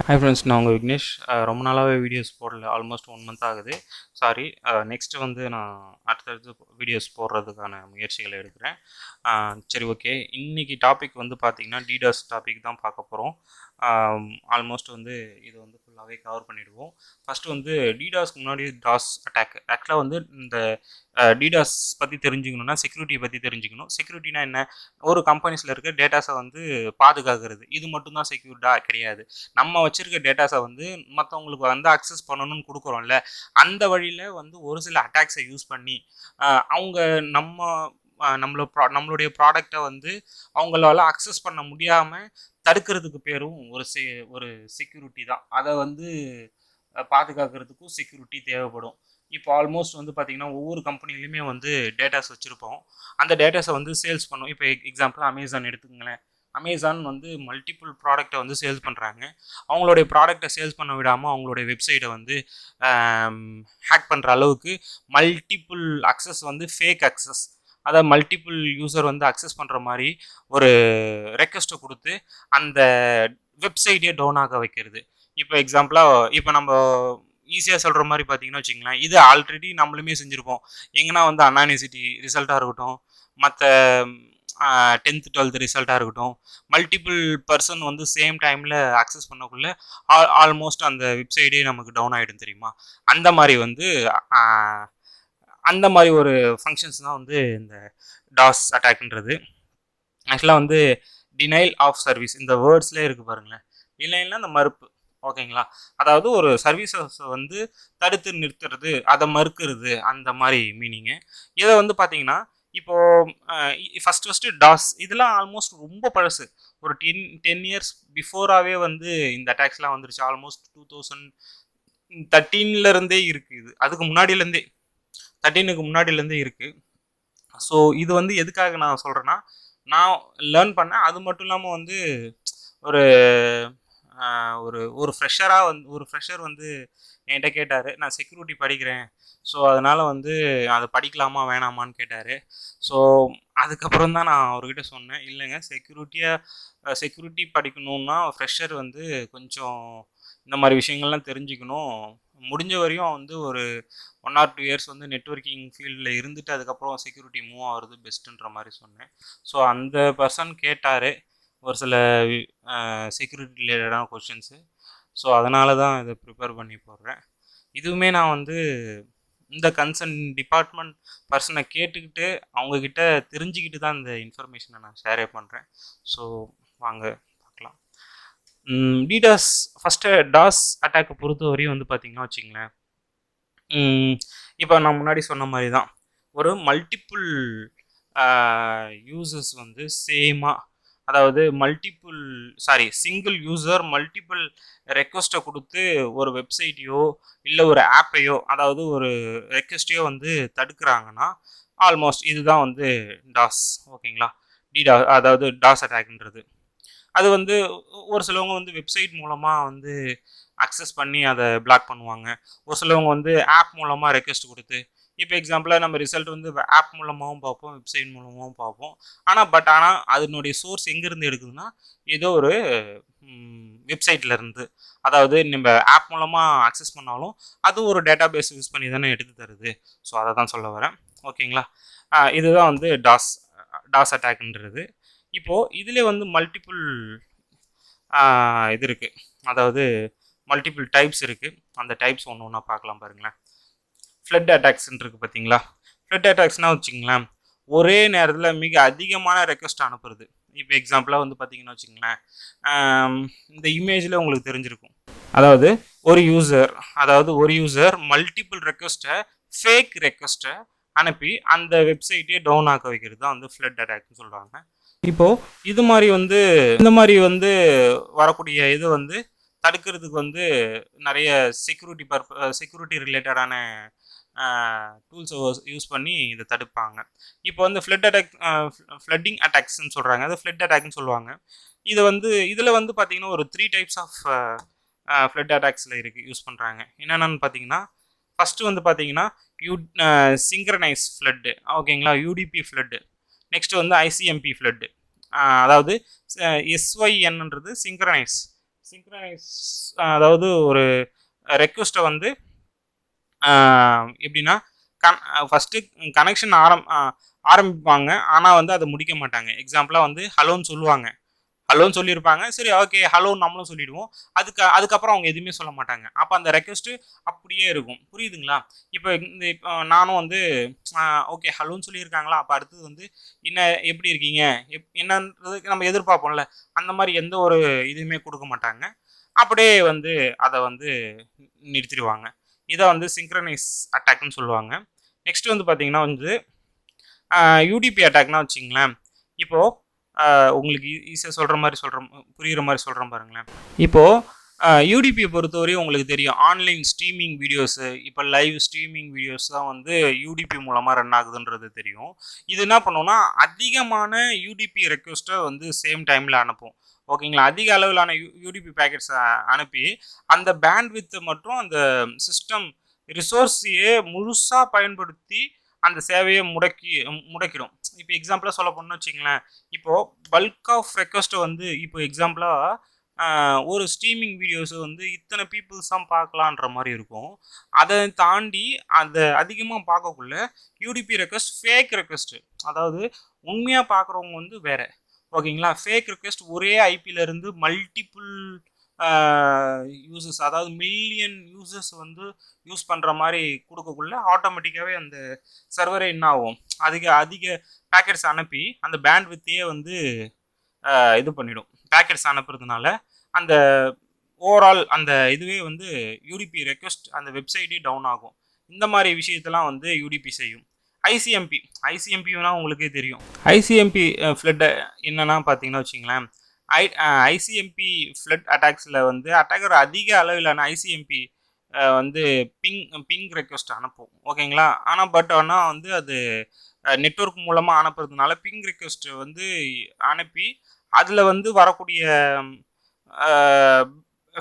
Hi friends, நான் உங்கள் விக்னேஷ். ரொம்ப நாளாகவே வீடியோஸ் போடல. ஆல்மோஸ்ட் 1 மந்த் ஆகுது. சாரி. நெக்ஸ்ட்டு வந்து நான் அடுத்தடுத்து வீடியோஸ் போடுறதுக்கான முயற்சிகளை எடுக்கிறேன். சரி, ஓகே. இன்றைக்கி டாபிக் வந்து பார்த்திங்கன்னா டிடாஸ் டாபிக் தான் பார்க்க போகிறோம். ஆல்மோஸ்ட் வந்து இது வந்து ஃபுல்லாகவே கவர் பண்ணிவிடுவோம். ஃபஸ்ட்டு வந்து டிடாஸ்க்கு முன்னாடி டாஸ் அட்டாக். ஆக்சுவலாக வந்து இந்த டிடாஸ் பற்றி தெரிஞ்சுக்கணுன்னா செக்யூரிட்டி பற்றி தெரிஞ்சுக்கணும். செக்யூரிட்டினா என்ன? ஒரு கம்பெனிஸில் இருக்க டேட்டாஸை வந்து பாதுகாக்கிறது. இது மட்டும்தான் செக்யூர்டாக கிடையாது. நம்ம வச்சிருக்க டேட்டாஸை வந்து மற்றவங்களுக்கு வந்து அக்சஸ் பண்ணணும்னு கொடுக்குறோம்ல, அந்த வழியில் வந்து ஒரு சில அட்டாக்ஸை யூஸ் பண்ணி அவங்க நம்மளுடைய ப்ராடக்டை வந்து அவங்களால அக்சஸ் பண்ண முடியாமல் தடுக்கிறதுக்கு பேரும் ஒரு செக்யூரிட்டி தான். அதை வந்து பாதுகாக்கிறதுக்கும் செக்யூரிட்டி தேவைப்படும். இப்போ ஆல்மோஸ்ட் வந்து பார்த்திங்கன்னா ஒவ்வொரு கம்பெனிலையுமே வந்து டேட்டாஸ் வச்சுருப்போம். அந்த டேட்டாஸை வந்து சேல்ஸ் பண்ணோம். இப்போ எக்ஸாம்பிள் அமேசான் எடுத்துக்கங்களேன். அமேசான் வந்து மல்டிபிள் ப்ராடக்டை வந்து சேல்ஸ் பண்ணுறாங்க. அவங்களுடைய ப்ராடக்டை சேல்ஸ் பண்ண விடாமல் அவங்களுடைய வெப்சைட்டை வந்து ஹேக் பண்ணுற அளவுக்கு மல்டிபிள் அக்சஸ் வந்து ஃபேக் அக்சஸ், அதாவது மல்டிபிள் யூசர் வந்து அக்சஸ் பண்ணுற மாதிரி ஒரு ரெக்வெஸ்ட்டை கொடுத்து அந்த வெப்சைட்டே டவுன் ஆக வைக்கிறது. இப்போ எக்ஸாம்பிளாக இப்போ நம்ம ஈஸியாக சொல்கிற மாதிரி பார்த்தீங்கன்னா வச்சுங்களேன், இது ஆல்ரெடி நம்மளுமே செஞ்சுருப்போம். எங்கன்னா வந்து அனானிசிட்டி ரிசல்ட்டாக இருக்கட்டும், மற்ற 10th 12th ரிசல்ட்டாக இருக்கட்டும், மல்டிபிள் பர்சன் வந்து சேம் டைமில் அக்சஸ் பண்ணக்குள்ள ஆல்மோஸ்ட் அந்த வெப்சைட்டே நமக்கு டவுன் ஆகிடும் தெரியுமா? அந்த மாதிரி வந்து அந்த மாதிரி ஒரு ஃபங்க்ஷன்ஸ் தான் வந்து இந்த டாஸ் அட்டாக்ன்றது. ஆக்சுவலாக வந்து டினைல் ஆஃப் சர்வீஸ் இந்த வேர்ட்ஸ்லேயே இருக்குது பாருங்களேன். டினைல்னா இந்த மறுப்பு, ஓகேங்களா? அதாவது ஒரு சர்வீசஸை வந்து தடுத்து நிறுத்துறது, அதை மறுக்கிறது, அந்த மாதிரி மீனிங்கு. இதை வந்து பார்த்தீங்கன்னா இப்போது ஃபஸ்ட்டு டாஸ் இதெல்லாம் ஆல்மோஸ்ட் ரொம்ப பழசு. ஒரு 10 இயர்ஸ் பிஃபோராகவே வந்து இந்த அட்டாக்ஸ்லாம் வந்துருச்சு. ஆல்மோஸ்ட் 2013லேருந்தே இருக்குது. இது அதுக்கு முன்னாடியிலேருந்தே 13க்கு முன்னாடியிலேருந்தே இருக்குது. ஸோ இது வந்து எதுக்காக நான் சொல்கிறேன்னா, நான் லேர்ன் பண்ணேன். அது மட்டும் இல்லாமல் வந்து ஒரு ஒரு ஃப்ரெஷர் வந்து என்கிட்ட கேட்டார். நான் செக்யூரிட்டி படிக்கிறேன், ஸோ அதனால் வந்து அதை படிக்கலாமா வேணாமான்னு கேட்டார். ஸோ அதுக்கப்புறம் தான் நான் அவர்கிட்ட சொன்னேன், இல்லைங்க, செக்யூரிட்டி படிக்கணுன்னா ஃப்ரெஷர் வந்து கொஞ்சம் இந்த மாதிரி விஷயங்கள்லாம் தெரிஞ்சுக்கணும். முடிஞ்ச வரையும் வந்து ஒரு 1 or 2 இயர்ஸ் வந்து நெட்வொர்க்கிங் ஃபீல்டில் இருந்துட்டு அதுக்கப்புறம் செக்யூரிட்டி மூவ் ஆகிறது பெஸ்ட்டுன்ற மாதிரி சொன்னேன். ஸோ அந்த பர்சன் கேட்டார் ஒரு சில செக்யூரிட்டி ரிலேட்டடான கொஷின்ஸு. ஸோ அதனால தான் இதை ப்ரிப்பேர் பண்ணி போடுறேன். இதுவுமே நான் வந்து இந்த கன்சர்ன் டிபார்ட்மெண்ட் பர்சனை கேட்டுக்கிட்டு அவங்கக்கிட்ட தெரிஞ்சுக்கிட்டு தான் இந்த இன்ஃபர்மேஷனை நான் ஷேரே பண்ணுறேன். ஸோ வாங்க பார்க்கலாம். டிடாஸ் ஃபஸ்ட்டு டாஸ் அட்டாக்கை பொறுத்த வரையும் வந்து பார்த்திங்கன்னா வச்சுங்களேன், இப்போ நான் முன்னாடி சொன்ன மாதிரி தான் ஒரு மல்டிப்புள் யூசர்ஸ் வந்து சேமாக, அதாவது சிங்கிள் யூசர் மல்டிபிள் ரெக்வஸ்ட்டை கொடுத்து ஒரு வெப்சைட்டையோ இல்லை ஒரு ஆப்பையோ, அதாவது ஒரு ரெக்வஸ்ட்டையோ வந்து தடுக்கிறாங்கன்னா ஆல்மோஸ்ட் இதுதான் வந்து டாஸ், ஓகேங்களா? அதாவது டாஸ் அட்டாக்ன்றது. அது வந்து ஒரு சிலவங்க வந்து வெப்சைட் மூலமாக வந்து அக்சஸ் பண்ணி அதை பிளாக் பண்ணுவாங்க. ஒரு சிலவங்க வந்து ஆப் மூலமாக ரெக்வஸ்ட் கொடுத்து, இப்போ எக்ஸாம்பிளாக நம்ம ரிசல்ட் வந்து ஆப் மூலமாகவும் பார்ப்போம், வெப்சைட் மூலமாகவும் பார்ப்போம். ஆனால் அதனுடைய சோர்ஸ் எங்கேருந்து எடுக்குதுன்னா ஏதோ ஒரு வெப்சைட்லேருந்து. அதாவது நம்ம ஆப் மூலமாக அக்சஸ் பண்ணாலும் அது ஒரு டேட்டா பேஸ் யூஸ் பண்ணி தானே எடுத்து தருது. ஸோ அதை தான் சொல்ல வரேன், ஓகேங்களா? இதுதான் வந்து டாஸ் அட்டாக்ன்றது. இப்போது இதிலே வந்து மல்டிபிள் இது இருக்குது, அதாவது மல்டிபிள் டைப்ஸ் இருக்குது. அந்த டைப்ஸ் ஒன்று ஒன்றா பார்க்கலாம் பாருங்களேன். ஃப்ளட் அட்டாக்ஸ்ன்னு இருக்குது பார்த்தீங்களா? ஃப்ளட் அட்டாக்ஸ்னால் வச்சுங்களேன், ஒரே நேரத்தில் மிக அதிகமான ரெக்வஸ்ட் அனுப்புறது. இப்போ எக்ஸாம்பிளாக வந்து பார்த்தீங்கன்னா வச்சுங்களேன், இந்த இமேஜில் உங்களுக்கு தெரிஞ்சிருக்கும். அதாவது ஒரு யூசர் மல்டிபிள் ரெக்வஸ்ட்டை, ஃபேக் ரெக்வஸ்ட்டை அனுப்பி அந்த வெப்சைட்டே டவுன் ஆக்க வைக்கிறது தான் வந்து ஃப்ளட் அட்டாக்னு சொல்கிறாங்க. இப்போது இந்த மாதிரி வந்து வரக்கூடிய இது வந்து தடுக்கிறதுக்கு வந்து நிறைய செக்யூரிட்டி ரிலேட்டடான டூல்ஸை யூஸ் பண்ணி இதை தடுப்பாங்க. இப்போ வந்து ஃப்ளட்டிங் அட்டாக்ஸ்ன்னு சொல்கிறாங்க, அது ஃப்ளட் அட்டாக்னு சொல்லுவாங்க. இதில் வந்து பார்த்திங்கன்னா ஒரு 3 டைப்ஸ் ஆஃப் ஃப்ளட் அட்டாக்ஸில் யூஸ் பண்ணுறாங்க. என்னென்னு பார்த்தீங்கன்னா, ஃபஸ்ட்டு வந்து பார்த்தீங்கன்னா சிங்க்ரனைஸ் ஃப்ளட்டு, ஓகேங்களா? UDP flood. நெக்ஸ்ட்டு வந்து ஐசிஎம்பி ஃப்ளட்டு, அதாவது SYNன்றது சிங்க்ரனைஸ் அதாவது ஒரு ரெக்வெஸ்ட்டை வந்து எப்படின்னா ஃபஸ்ட்டு கனெக்ஷன் ஆரம்பிப்பாங்க. ஆனால் வந்து அதை முடிக்க மாட்டாங்க. எக்ஸாம்பிளாக வந்து ஹலோன்னு சொல்லுவாங்க, ஹலோன்னு சொல்லியிருப்பாங்க. சரி ஓகே ஹலோன்னு நம்மளும் சொல்லிடுவோம். அதுக்கப்புறம் அவங்க எதுவுமே சொல்ல மாட்டாங்க. அப்போ அந்த ரெக்வெஸ்ட்டு அப்படியே இருக்கும். புரியுதுங்களா? இப்போ நானும் வந்து ஓகே ஹலோன்னு சொல்லியிருக்காங்களா, அப்போ அடுத்தது வந்து என்ன எப்படி இருக்கீங்க என்னன்றது நம்ம எதிர்பார்ப்போம்ல, அந்த மாதிரி எந்த ஒரு இதுவுமே கொடுக்க மாட்டாங்க. அப்படியே வந்து அதை வந்து நிறுத்திடுவாங்க. இதை வந்து சிங்க்ரனைஸ் அட்டாக்னு சொல்லுவாங்க. நெக்ஸ்ட் வந்து பார்த்தீங்கன்னா வந்து யூடிபி அட்டாக்னா வச்சுங்களேன். இப்போது உங்களுக்கு ஈஸியாக புரிகிற மாதிரி சொல்கிறேன் பாருங்களேன். இப்போது யூடிபியை பொறுத்தவரையும் உங்களுக்கு தெரியும், ஆன்லைன் ஸ்ட்ரீமிங் வீடியோஸு, இப்போ லைவ் ஸ்ட்ரீமிங் வீடியோஸ் தான் வந்து யூடிபி மூலமாக ரன் ஆகுதுன்றது தெரியும். இது என்ன பண்ணுவோம்னா அதிகமான யூடிபி ரெக்வெஸ்ட்டை வந்து சேம் டைமில் அனுப்பும். ஓகேங்களா? அதிக அளவிலான யூடிபி பேக்கெட்ஸ் அனுப்பி அந்த பேண்ட்வித்தை மற்றும் அந்த சிஸ்டம் ரிசோர்ஸையே முழுசாக பயன்படுத்தி அந்த சேவையை முடக்கிடும். இப்போ எக்ஸாம்பிளாக சொல்ல போனோம்னு வச்சுங்களேன், இப்போது பல்க் ஆஃப் ரெக்வெஸ்ட்டை வந்து இப்போ எக்ஸாம்பிளாக ஒரு ஸ்ட்ரீமிங் வீடியோஸ் வந்து இத்தனை பீப்புள்ஸ் தான் பார்க்கலான்ற மாதிரி இருக்கும். அதை தாண்டி அதை அதிகமாக பார்க்கக்குள்ள யூடிபி ரெக்வெஸ்ட் ஃபேக் ரெக்வெஸ்ட்டு, அதாவது உண்மையாக பார்க்குறவங்க வந்து வேற. ஓகேங்களா? ஃபேக் ரெக்வெஸ்ட் ஒரே ஐபியிலேருந்து மல்டிபிள் யூசர்ஸ், அதாவது மில்லியன் யூசர்ஸ் வந்து யூஸ் பண்ணுற மாதிரி கொடுக்கக்குள்ள ஆட்டோமேட்டிக்காகவே அந்த சர்வரே என்ன ஆகும், அதிக பேக்கெட்ஸ் அனுப்பி அந்த பேண்ட் வித்தையே வந்து இது பண்ணிடும். பேக்கெட்ஸ் அனுப்புறதுனால அந்த ஓவரால் அந்த இதுவே வந்து யூடிபி ரெக்வெஸ்ட் அந்த வெப்சைட்டே டவுன் ஆகும். இந்த மாதிரி விஷயத்தெல்லாம் வந்து யூடிபி செய்யும். ஐசிஎம்பினா உங்களுக்கே தெரியும். ஐசிஎம்பி ஃப்ளட் என்னன்னா பார்த்தீங்கன்னா வச்சுங்களேன், ஐசிஎம்பி ஃப்ளட் அட்டாக்ஸில் வந்து அட்டாக்கர் அதிக அளவிலான ஐசிஎம்பி வந்து பிங் ரெக்வெஸ்ட் அனுப்பும். ஓகேங்களா? ஆனால் வந்து அது நெட்வொர்க் மூலமாக அனுப்புறதுனால பிங் ரெக்வெஸ்ட் வந்து அனுப்பி அதில் வந்து வரக்கூடிய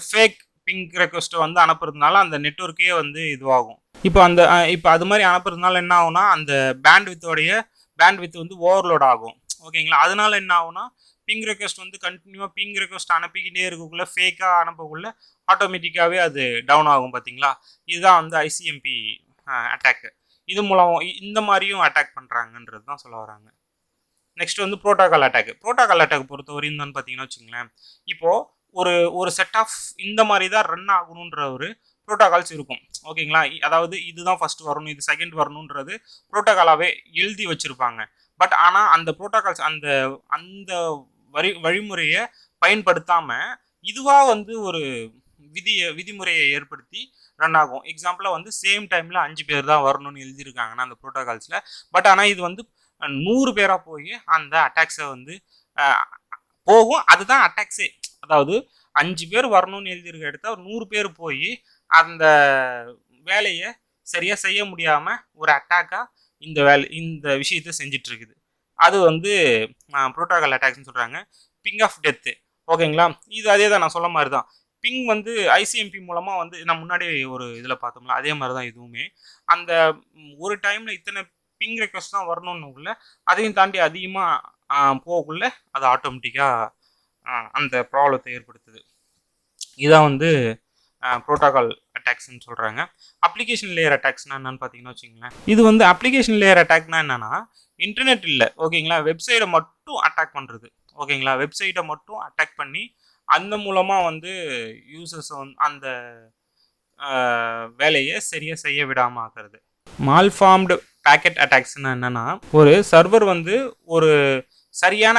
ஃபேக் பிங் ரெக்வெஸ்ட்டை வந்து அனுப்புறதுனால அந்த நெட்வொர்க்கே வந்து இதுவாகும். இப்போ அது மாதிரி அனுப்புறதுனால என்ன ஆகும்னா அந்த பேண்ட்வித் வந்து ஓவர்லோட் ஆகும். ஓகேங்களா? அதனால என்ன ஆகும்னா பிங் ரெக்வெஸ்ட் வந்து கண்டினியூவாக பிங் ரெக்வெஸ்ட் அனுப்பிக்கிட்டே இருக்கக்குள்ள ஃபேக்காக அனுப்பக்குள்ள ஆட்டோமேட்டிக்காகவே அது டவுன் ஆகும். பார்த்தீங்களா? இதுதான் வந்து ஐசிஎம்பி அட்டாக்கு. இது மூலம் இந்த மாதிரியும் அட்டாக் பண்ணுறாங்கன்றது தான் சொல்ல வராங்க. நெக்ஸ்ட் வந்து புரோட்டோகால் அட்டாக் பொறுத்தவரையும் தான் பார்த்தீங்கன்னா வச்சுங்களேன், இப்போது ஒரு செட் ஆஃப் இந்த மாதிரி தான் ரன் ஆகணுன்ற ஒரு புரோட்டோகால்ஸ் இருக்கும். ஓகேங்களா? அதாவது இதுதான் ஃபர்ஸ்ட் வரணும், இது செகண்ட் வரணுன்றது புரோட்டோகாலாகவே எழுதி வச்சுருப்பாங்க. பட் ஆனால் அந்த புரோட்டோகால்ஸ் அந்த வழிமுறையை பயன்படுத்தாமல் இதுவாக வந்து ஒரு விதிமுறையை ஏற்படுத்தி ரன் ஆகும். எக்ஸாம்பிளாக வந்து சேம் டைமில் 5 பேர் தான் வரணும்னு எழுதியிருக்காங்கன்னா அந்த புரோட்டோகால்ஸில். பட் ஆனால் இது வந்து 100 பேராக போய் அந்த அட்டாக்ஸை வந்து போகும். அதுதான் அட்டாக்ஸே. அதாவது 5 பேர் வரணும்னு எழுதியிருக்க இடத்த 100 பேர் போய் அந்த வேலையை சரியாக செய்ய முடியாமல் ஒரு அட்டாக்காக இந்த விஷயத்தை செஞ்சிட்டு இருக்குது. அது வந்து புரோட்டோகால் அட்டாக்ஸ்ன்னு சொல்கிறாங்க. Ping of death. ஓகேங்களா? இது அதே தான் நான் சொல்ல மாதிரி தான். பிங் வந்து ஐசிஎம்பி மூலமாக வந்து நான் முன்னாடி ஒரு இதில் பார்த்தோம்ல, அதே மாதிரி தான் இதுவுமே. அந்த ஒரு டைமில் இத்தனை பிங் ரெக்வெஸ்ட் தான் வரணும்னுக்குள்ள அதையும் தாண்டி அதிகமாக போகக்குள்ள அது ஆட்டோமேட்டிக்காக அந்த ப்ராப்ளத்தை ஏற்படுத்துது. இதான் வந்து புரோட்டோகால் அட்டாக்ஸ்ன்னு சொல்கிறாங்க. அப்ளிகேஷன் லேயர் அட்டாக்ஸ்னால் என்னென்னு பார்த்தீங்கன்னா வச்சுங்களேன், இது வந்து அப்ளிகேஷன் லேயர் அட்டாக்னா என்னென்னா இன்டர்நெட் இல்லை, ஓகேங்களா, வெப்சைட்டை மட்டும் அட்டாக் பண்ணுறது. ஓகேங்களா? வெப்சைட்டை மட்டும் அட்டாக் பண்ணி அந்த மூலமாக வந்து யூசர்ஸை வந்து அந்த வேலையை சரியாக செய்ய விடாமல் ஆகிறது. மால்ஃபார்ம்டு பேக்கெட் அட்டாக்ஸ்னா என்னென்னா, ஒரு சர்வர் வந்து ஒரு சரியான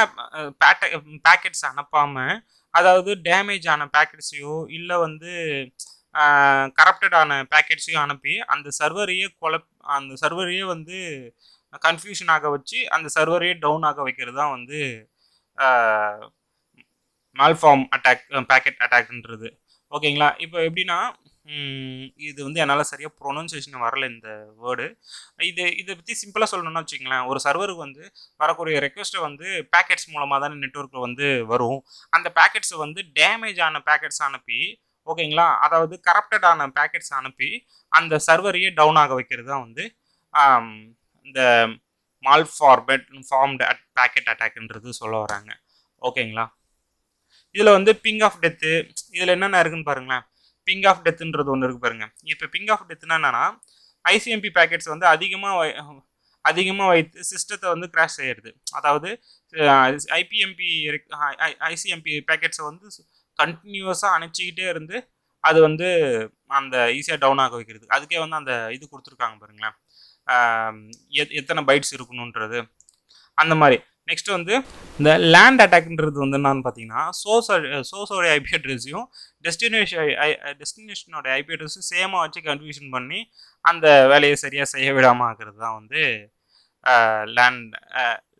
பேக்கெட்ஸ் அனுப்பாமல், அதாவது டேமேஜ் ஆன பேக்கெட்ஸையோ இல்லை வந்து கரப்டடான பேக்கெட்ஸையும் அனுப்பி அந்த சர்வரையே வந்து கன்ஃபியூஷன் ஆக வச்சு அந்த சர்வரையே டவுன் ஆக வைக்கிறது தான் வந்து மால்ஃபார்ம் பேக்கெட் அட்டாக்ன்றது. ஓகேங்களா? இப்போ எப்படின்னா, இது வந்து என்னால் சரியாக ப்ரொனன்சியேஷன் வரல இந்த வேர்டு. இதை பற்றி சிம்பிளாக சொல்லணும்னா வச்சுங்களேன், ஒரு சர்வருக்கு வந்து வரக்கூடிய ரெக்வெஸ்ட்டை வந்து பேக்கெட்ஸ் மூலமாக தானே நெட்வொர்க்கில் வந்து வரும். அந்த பேக்கெட்ஸை வந்து டேமேஜ் ஆன பேக்கெட்ஸ் அனுப்பி, ஓகேங்களா, அதாவது கரப்டடான பேக்கெட்ஸ் அனுப்பி அந்த சர்வரையே டவுன் ஆக வைக்கிறது தான் வந்து இந்த மால்ஃபார்ம்டு பேக்கெட் அட்டாக்ன்றது சொல்ல வராங்க. ஓகேங்களா? இதில் வந்து பிங் ஆஃப் டெத்து இதில் என்னென்ன இருக்குன்னு பாருங்களேன். பிங் ஆஃப் டெத்துன்றது ஒன்று இருக்கு பாருங்க. இப்போ பிங் ஆஃப் டெத்துனா என்னன்னா ஐசிஎம்பி பேக்கெட்ஸ் வந்து அதிகமாக வைத்து சிஸ்டத்தை வந்து கிராஷ் செய்யறது. அதாவது ஐபிஎம்பி ஐசிஎம்பி பேக்கெட்ஸை வந்து கண்டினியூஸாக அணைச்சிக்கிட்டே இருந்து அது வந்து அந்த ஈஸியாக டவுன் ஆக வைக்கிறது. அதுக்கே வந்து அந்த இது கொடுத்துருக்காங்க பாருங்களேன், எத்தனை பைட்ஸ் இருக்கணுன்றது அந்த மாதிரி. நெக்ஸ்ட் வந்து இந்த லேண்ட் அட்டாக்ன்றது வந்து என்னன்னு பார்த்தீங்கன்னா சோர்ஸோட ஐபி அட்ரஸையும் டெஸ்டினேஷனோட ஐபி அட்ரஸும் சேமாக வச்சு கன்ஃபியூஷன் பண்ணி அந்த வேலையை சரியாக செய்ய விடாமல் ஆகிறது தான் வந்து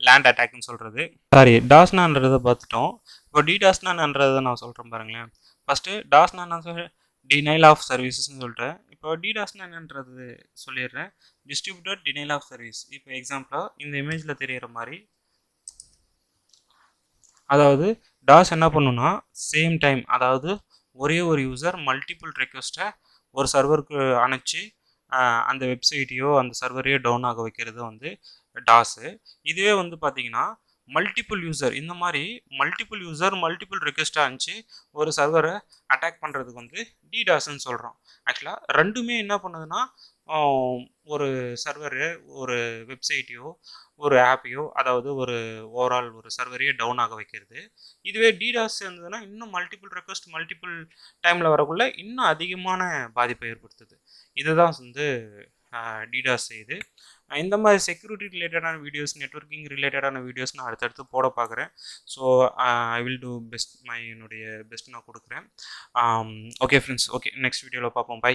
லேண்ட் அட்டாக்னு சொல்கிறது. சாரி, டாஸ்னான்றதை பார்த்துட்டோம். இப்போ டிடாஸ்னான்றதை நான் சொல்கிறேன் பாருங்களேன். ஃபஸ்ட்டு டாஸ்னா நான் டினைல் ஆஃப் சர்வீசஸ்ன்னு சொல்லிட்டேன். இப்போ டிடாஸ்னான்றது சொல்லிடுறேன். Distributed denial of service. இப்போ எக்ஸாம்பிளாக இந்த இமேஜில் தெரிகிற மாதிரி, அதாவது டாஸ் என்ன பண்ணுன்னா சேம் டைம், அதாவது ஒரே ஒரு யூசர் மல்டிபிள் ரெக்வஸ்ட்டை ஒரு சர்வருக்கு அணைச்சி அந்த வெப்சைட்டையோ அந்த சர்வரையோ டவுன் ஆக வைக்கிறது வந்து டாஸு. இதுவே வந்து பார்த்தீங்கன்னா மல்டிபிள் யூசர், இந்த மாதிரி மல்டிபிள் ரெக்வஸ்ட்டை அனுப்பிச்சு ஒரு சர்வரை அட்டாக் பண்ணுறதுக்கு வந்து டிடாஸ்ன்னு சொல்கிறோம். ஆக்சுவலாக ரெண்டுமே என்ன பண்ணுதுன்னா ஒரு சர்வரு ஒரு வெப்சைட்டையோ ஒரு ஆப்பையோ, அதாவது ஒரு ஓவரால் ஒரு சர்வரையே டவுன் ஆக வைக்கிறது. இதுவே டிடாஸ் இருந்ததுன்னா இன்னும் மல்டிபிள் ரெக்வஸ்ட் மல்டிபிள் டைமில் வரக்குள்ள இன்னும் அதிகமான பாதிப்பை ஏற்படுத்துது. இதுதான் வந்து டிடாஸ் செய்யுது. இந்த மாதிரி செக்யூரிட்டி ரிலேட்டடான வீடியோஸ், நெட்வொர்க்கிங் ரிலேட்டடான வீடியோஸ் நான் அடுத்தடுத்து போட பார்க்குறேன். So I will do best, என்னுடைய பெஸ்ட் நான் கொடுக்குறேன். ஓகே ஃப்ரெண்ட்ஸ், ஓகே நெக்ஸ்ட் வீடியோவில் பார்ப்போம். பை.